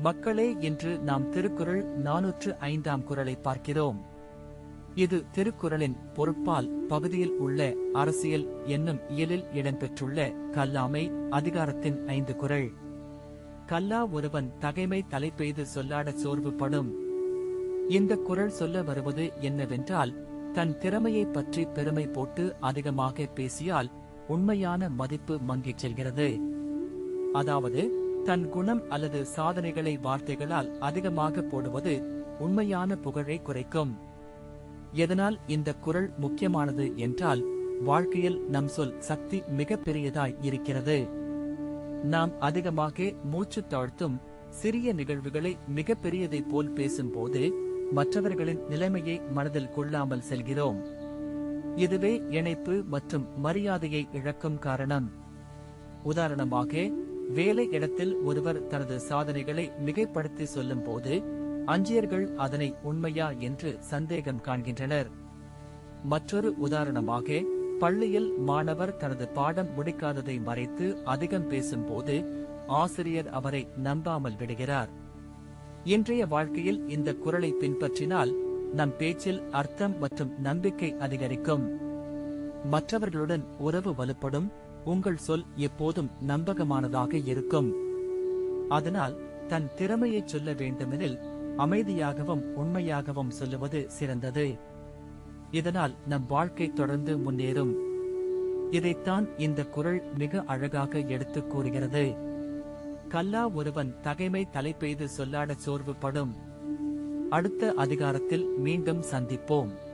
மக்களே, இன்று நாம் திருக்குறள் 405ஆம் குறளை பார்க்கிறோம். இது திருக்குறளின் பொருட்பால் பகுதியில் உள்ள அரசியல் என்னும் இயலில் இடம்பெற்றுள்ள கல்லாமை அதிகாரத்தின் 5 குறள். கல்லா ஒருவன் தகைமை தலைப்பெய்து சொல்லாடச் சோர்வுபடும். இந்த குறள் சொல்ல வருவது என்னவென்றால், தன் திறமையைப் பற்றி பெருமை போட்டு அதிகமாக பேசியால் உண்மையான மதிப்பு மங்கிச் செல்கிறது. அதாவது, தன் குணம் அல்லது சாதனைகளை வார்த்தைகளால் அதிகமாக போடுவது உண்மையான புகழை குறைக்கும். எதனால் இந்த குறள் முக்கியமானது என்றால், வாழ்க்கையில் நம் சொல் சக்தி மிக பெரியதாய் இருக்கிறது. நாம் அதிகமாக மூச்சு தாழ்த்தும் சிறிய நிகழ்வுகளை மிக பெரியதைப் போல் பேசும்போது மற்றவர்களின் நிலைமையை மனதில் கொள்ளாமல் செல்கிறோம். இதுவே இணைப்பு மற்றும் மரியாதையை இழக்கும் காரணம். உதாரணமாக, வேலை இடத்தில் ஒருவர் தனது சாதனைகளை மிகைப்படுத்தி சொல்லும் போது அஞ்சியர்கள் அதனை உண்மையா என்று சந்தேகம் காண்கின்றனர். மற்றொரு உதாரணமாக, பள்ளியில் மாணவர் தனது பாடம் முடிக்காததை மறைத்து அதிகம் பேசும்போது ஆசிரியர் அவரை நம்பாமல் விடுகிறார். இன்றைய வாழ்க்கையில் இந்த குறளை பின்பற்றினால் நம் பேச்சில் அர்த்தம் மற்றும் நம்பிக்கை அதிகரிக்கும். மற்றவர்களுடன் உறவு வலுப்படும். உங்கள் சொல் எப்போதும் நம்பகமானதாக இருக்கும். அதனால் தன் திறமையை சொல்ல வேண்டுமெனில் அமைதியாகவும் உண்மையாகவும் சொல்லுவது சிறந்தது. இதனால் நம் வாழ்க்கை தொடர்ந்து முன்னேறும். இதைத்தான் இந்த குறள் மிக அழகாக எடுத்துக் கூறுகிறது. கல்லா ஒருவன் தகைமை தலைப்பெய்து சொல்லாடச் சோர்வுபடும். அடுத்த அதிகாரத்தில் மீண்டும் சந்திப்போம்.